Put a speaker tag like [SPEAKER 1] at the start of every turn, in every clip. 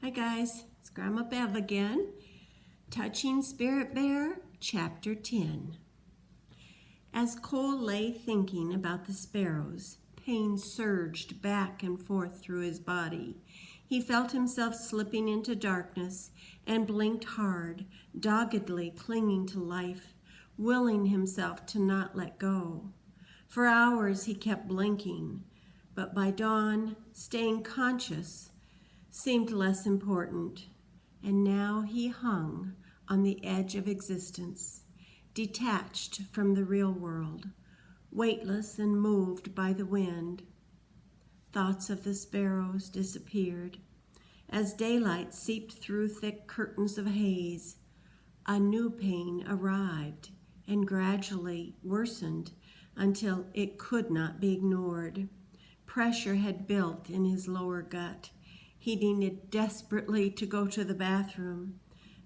[SPEAKER 1] Hi guys, it's Grandma Bev again. Touching Spirit Bear, Chapter 10. As Cole lay thinking about the sparrows, pain surged back and forth through his body. He felt himself slipping into darkness and blinked hard, doggedly clinging to life, willing himself to not let go. For hours he kept blinking, but by dawn, staying conscious seemed less important, and now he hung on the edge of existence, detached from the real world, weightless and moved by the wind. Thoughts of the sparrows disappeared. As daylight seeped through thick curtains of haze, a new pain arrived and gradually worsened until it could not be ignored. Pressure had built in his lower gut. He needed desperately to go to the bathroom,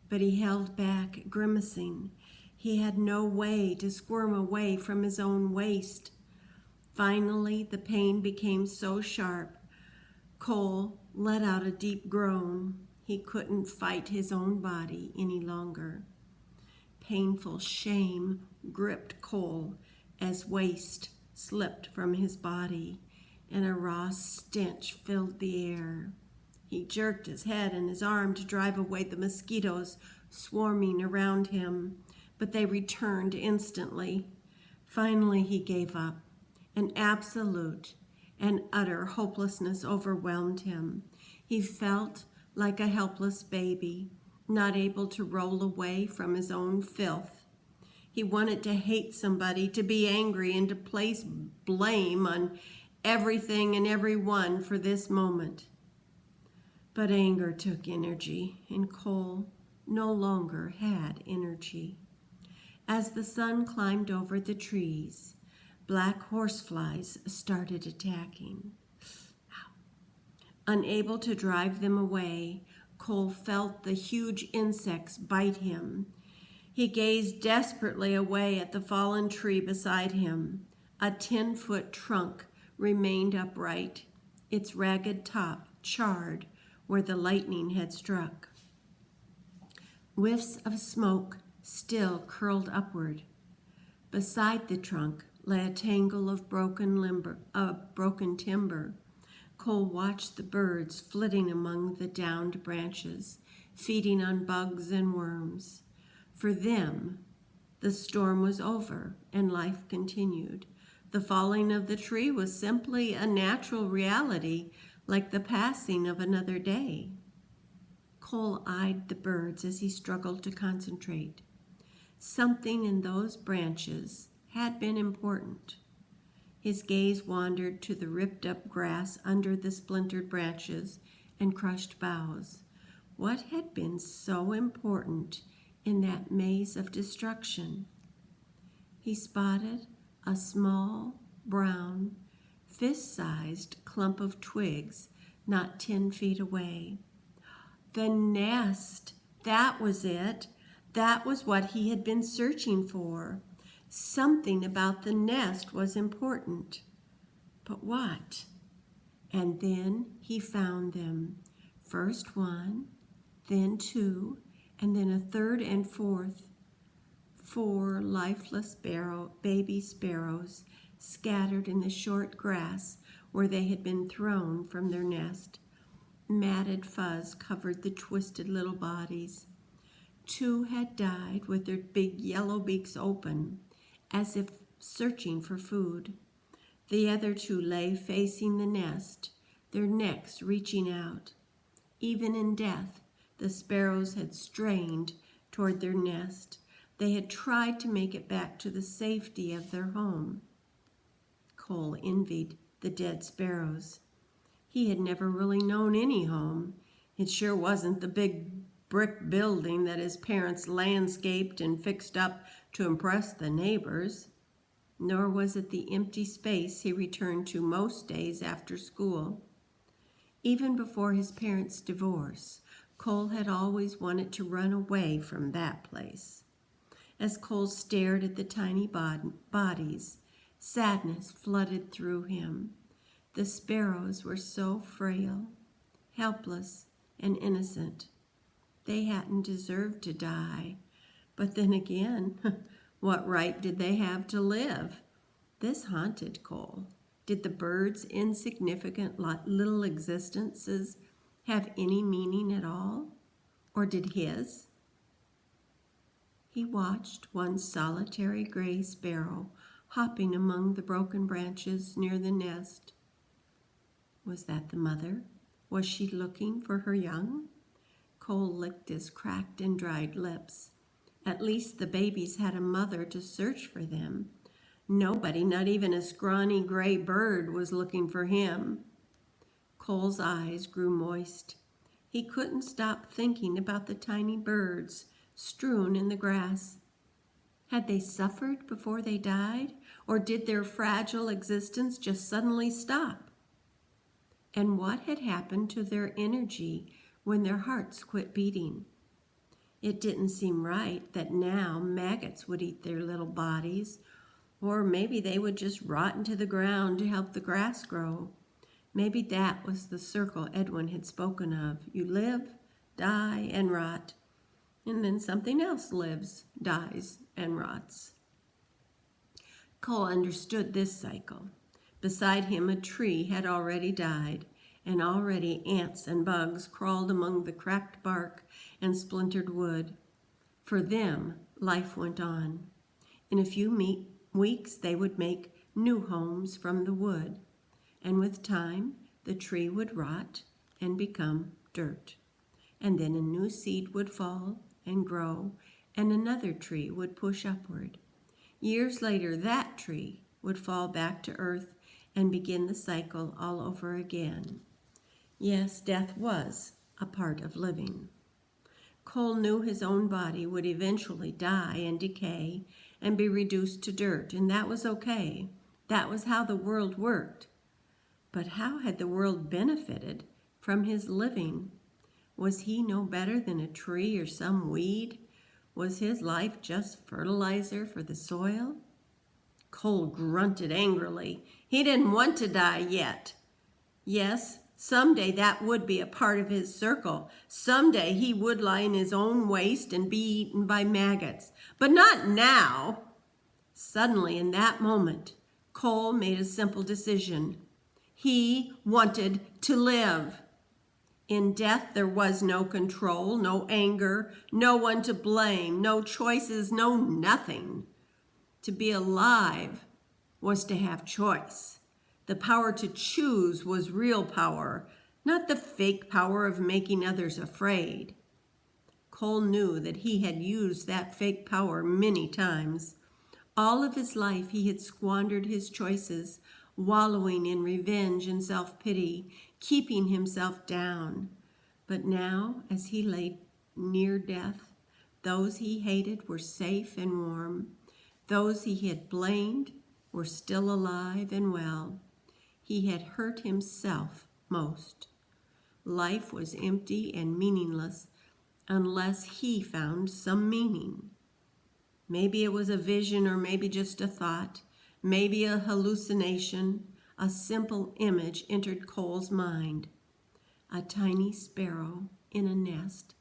[SPEAKER 1] but he held back, grimacing. He had no way to squirm away from his own waist. Finally, the pain became so sharp, Cole let out a deep groan. He couldn't fight his own body any longer. Painful shame gripped Cole as waste slipped from his body, and a raw stench filled the air. He jerked his head and his arm to drive away the mosquitoes swarming around him, but they returned instantly. Finally, he gave up. An absolute and utter hopelessness overwhelmed him. He felt like a helpless baby, not able to roll away from his own filth. He wanted to hate somebody, to be angry, and to place blame on everything and everyone for this moment. But anger took energy, and Cole no longer had energy. As the sun climbed over the trees, black horseflies started attacking. Ow. Unable to drive them away, Cole felt the huge insects bite him. He gazed desperately away at the fallen tree beside him. A 10-foot trunk remained upright, its ragged top charred where the lightning had struck. Whiffs of smoke still curled upward. Beside the trunk lay a tangle of broken timber. Cole watched the birds flitting among the downed branches, feeding on bugs and worms. For them, the storm was over and life continued. The falling of the tree was simply a natural reality, like the passing of another day. Cole eyed the birds as he struggled to concentrate. Something in those branches had been important. His gaze wandered to the ripped-up grass under the splintered branches and crushed boughs. What had been so important in that maze of destruction? He spotted a small, brown, fist-sized clump of twigs not 10 feet away. The nest! That was it. That was what he had been searching for. Something about the nest was important. But what? And then he found them. First one, then two, and then a third and fourth. 4 lifeless baby sparrows scattered in the short grass where they had been thrown from their nest. Matted fuzz covered the twisted little bodies. 2 had died with their big yellow beaks open, as if searching for food. The other 2 lay facing the nest, their necks reaching out. Even in death, the sparrows had strained toward their nest. They had tried to make it back to the safety of their home. Cole envied the dead sparrows. He had never really known any home. It sure wasn't the big brick building that his parents landscaped and fixed up to impress the neighbors. Nor was it the empty space he returned to most days after school. Even before his parents' divorce, Cole had always wanted to run away from that place. As Cole stared at the tiny bodies, sadness flooded through him. The sparrows were so frail, helpless, and innocent. They hadn't deserved to die. But then again, what right did they have to live? This haunted Cole. Did the birds' insignificant little existences have any meaning at all? Or did his? He watched one solitary gray sparrow hopping among the broken branches near the nest. Was that the mother? Was she looking for her young? Cole licked his cracked and dried lips. At least the babies had a mother to search for them. Nobody, not even a scrawny gray bird, was looking for him. Cole's eyes grew moist. He couldn't stop thinking about the tiny birds strewn in the grass. Had they suffered before they died, or did their fragile existence just suddenly stop? And what had happened to their energy when their hearts quit beating? It didn't seem right that now maggots would eat their little bodies, or maybe they would just rot into the ground to help the grass grow. Maybe that was the circle Edwin had spoken of. You live, die, and rot, and then something else lives, dies, and rots. Cole understood this cycle. Beside him, a tree had already died, and already ants and bugs crawled among the cracked bark and splintered wood. For them, life went on. In a few weeks, they would make new homes from the wood, and with time, the tree would rot and become dirt. And then a new seed would fall and grow, and another tree would push upward. Years later, that tree would fall back to earth and begin the cycle all over again. Yes, death was a part of living. Cole knew his own body would eventually die and decay and be reduced to dirt, and that was okay. That was how the world worked. But how had the world benefited from his living? Was he no better than a tree or some weed? Was his life just fertilizer for the soil? Cole grunted angrily. He didn't want to die yet. Yes, someday that would be a part of his circle. Someday he would lie in his own waste and be eaten by maggots. But not now. Suddenly, in that moment, Cole made a simple decision. He wanted to live. In death, there was no control, no anger, no one to blame, no choices, no nothing. To be alive was to have choice. The power to choose was real power, not the fake power of making others afraid. Cole knew that he had used that fake power many times. All of his life he had squandered his choices, wallowing in revenge and self-pity, keeping himself down. But now, as he lay near death, those he hated were safe and warm. Those he had blamed were still alive and well. He had hurt himself most. Life was empty and meaningless unless he found some meaning. Maybe it was a vision, or maybe just a thought, maybe a hallucination. A simple image entered Cole's mind. A tiny sparrow in a nest,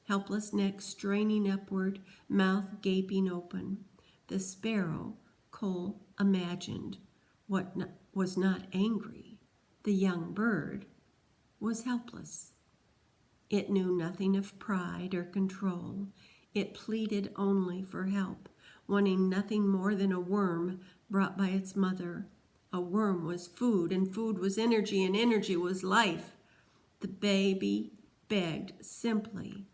[SPEAKER 1] helpless neck straining upward, mouth gaping open. The sparrow, Cole imagined, was not angry. The young bird was helpless. It knew nothing of pride or control. It pleaded only for help, wanting nothing more than a worm brought by its mother. A worm was food, and food was energy, and energy was life. The baby begged simply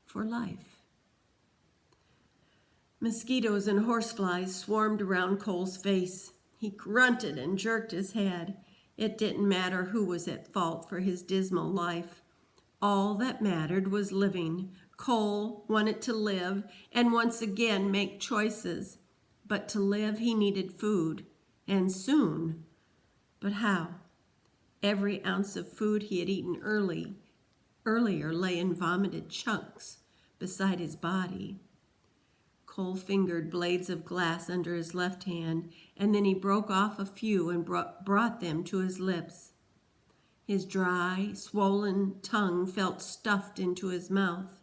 [SPEAKER 1] for life. Mosquitoes and horseflies swarmed around Cole's face. He grunted and jerked his head. It didn't matter who was at fault for his dismal life. All that mattered was living. Cole wanted to live and once again make choices. But to live, he needed food, and soon. But how? Every ounce of food he had eaten earlier lay in vomited chunks beside his body. Cole fingered blades of glass under his left hand, and then he broke off a few and brought them to his lips. His dry, swollen tongue felt stuffed into his mouth.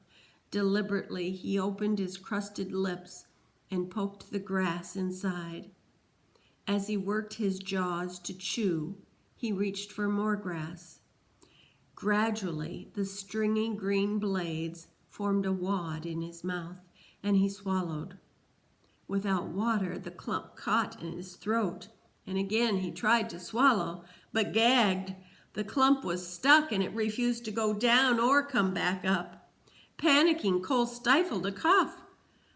[SPEAKER 1] Deliberately, he opened his crusted lips and poked the grass inside. As he worked his jaws to chew, he reached for more grass. Gradually, the stringy green blades formed a wad in his mouth, and he swallowed. Without water, the clump caught in his throat, and again he tried to swallow, but gagged. The clump was stuck, and it refused to go down or come back up. Panicking, Cole stifled a cough.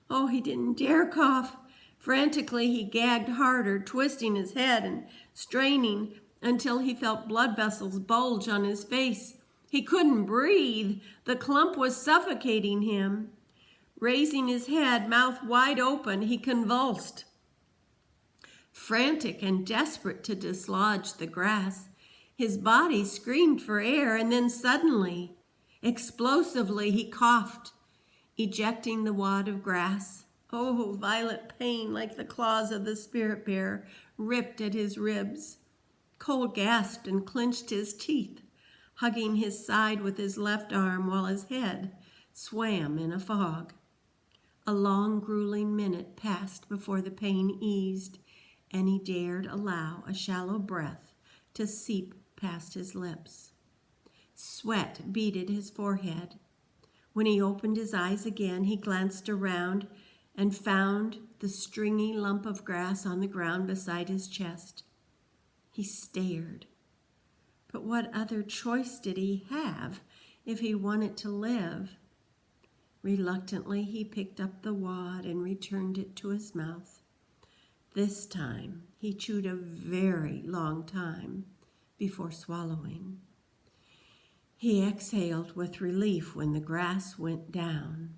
[SPEAKER 1] Oh, he didn't dare cough. Frantically, he gagged harder, twisting his head and straining until he felt blood vessels bulge on his face. He couldn't breathe. The clump was suffocating him. Raising his head, mouth wide open, he convulsed. Frantic and desperate to dislodge the grass, his body screamed for air, and then suddenly, explosively, he coughed, ejecting the wad of grass. Oh, violent pain, like the claws of the spirit bear, ripped at his ribs. Cole gasped and clenched his teeth, hugging his side with his left arm while his head swam in a fog. A long, grueling minute passed before the pain eased, and he dared allow a shallow breath to seep past his lips. Sweat beaded his forehead. When he opened his eyes again, he glanced around and found the stringy lump of grass on the ground beside his chest. He stared. But what other choice did he have if he wanted to live? Reluctantly, he picked up the wad and returned it to his mouth. This time, he chewed a very long time before swallowing. He exhaled with relief when the grass went down.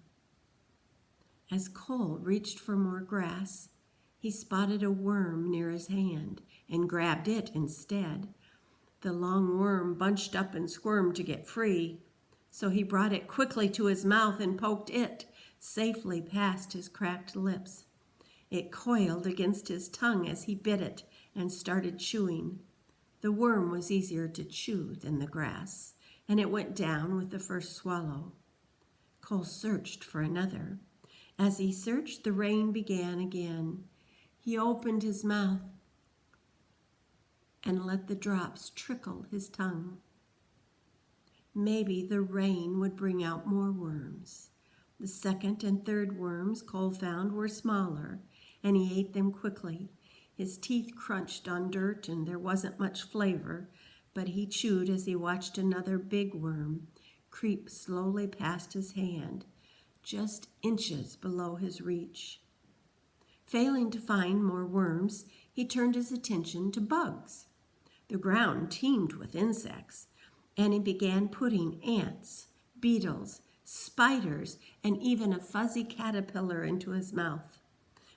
[SPEAKER 1] As Cole reached for more grass, he spotted a worm near his hand and grabbed it instead. The long worm bunched up and squirmed to get free, so he brought it quickly to his mouth and poked it safely past his cracked lips. It coiled against his tongue as he bit it and started chewing. The worm was easier to chew than the grass, and it went down with the first swallow. Cole searched for another. As he searched, the rain began again. He opened his mouth and let the drops trickle his tongue. Maybe the rain would bring out more worms. The second and third worms Cole found were smaller, and he ate them quickly. His teeth crunched on dirt, and there wasn't much flavor, but he chewed as he watched another big worm creep slowly past his hand, just inches below his reach. Failing to find more worms, he turned his attention to bugs. The ground teemed with insects, and he began putting ants, beetles, spiders, and even a fuzzy caterpillar into his mouth.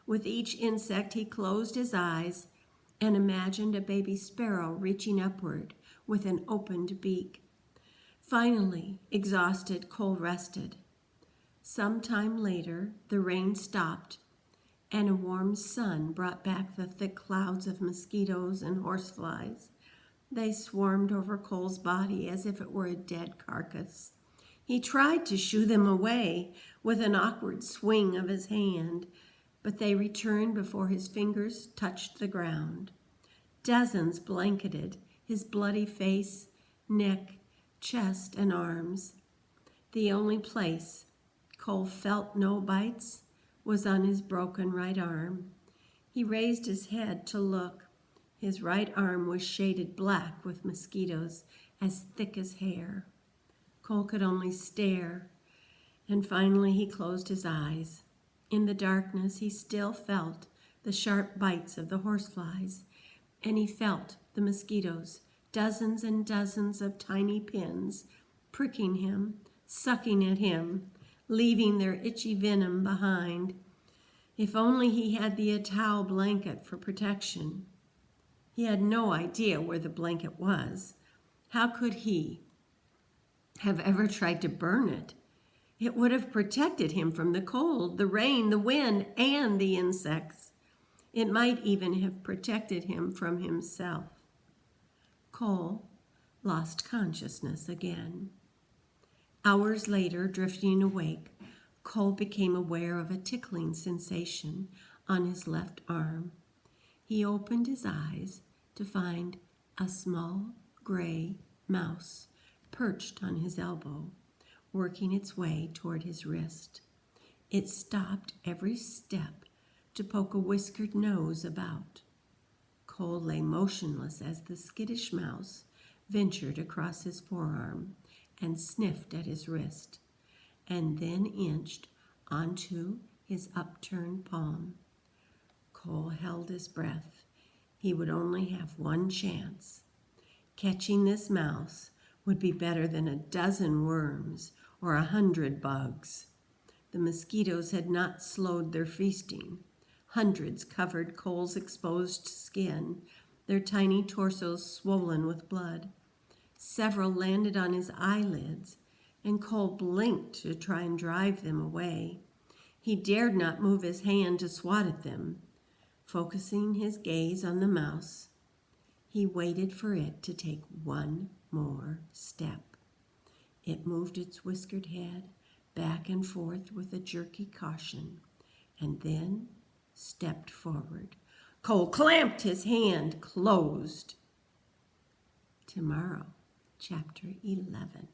[SPEAKER 1] With each insect, he closed his eyes and imagined a baby sparrow reaching upward with an opened beak. Finally, exhausted, Cole rested. Some time later, the rain stopped, and a warm sun brought back the thick clouds of mosquitoes and horseflies. They swarmed over Cole's body as if it were a dead carcass. He tried to shoo them away with an awkward swing of his hand, but they returned before his fingers touched the ground. Dozens blanketed his bloody face, neck, chest, and arms. The only place Cole felt no bites was on his broken right arm. He raised his head to look. His right arm was shaded black with mosquitoes as thick as hair. Cole could only stare, and finally he closed his eyes. In the darkness, he still felt the sharp bites of the horseflies, and he felt the mosquitoes, dozens and dozens of tiny pins, pricking him, sucking at him, leaving their itchy venom behind. If only he had the Atoll blanket for protection. He had no idea where the blanket was. How could he have ever tried to burn it? It would have protected him from the cold, the rain, the wind, and the insects. It might even have protected him from himself. Cole lost consciousness again. Hours later, drifting awake, Cole became aware of a tickling sensation on his left arm. He opened his eyes to find a small gray mouse perched on his elbow, working its way toward his wrist. It stopped every step to poke a whiskered nose about. Cole lay motionless as the skittish mouse ventured across his forearm and sniffed at his wrist, and then inched onto his upturned palm. Cole held his breath. He would only have one chance. Catching this mouse would be better than a dozen worms or 100 bugs. The mosquitoes had not slowed their feasting. Hundreds covered Cole's exposed skin, their tiny torsos swollen with blood. Several landed on his eyelids, and Cole blinked to try and drive them away. He dared not move his hand to swat at them. Focusing his gaze on the mouse, he waited for it to take one more step. It moved its whiskered head back and forth with a jerky caution, and then stepped forward. Cole clamped his hand closed. Tomorrow, Chapter 11.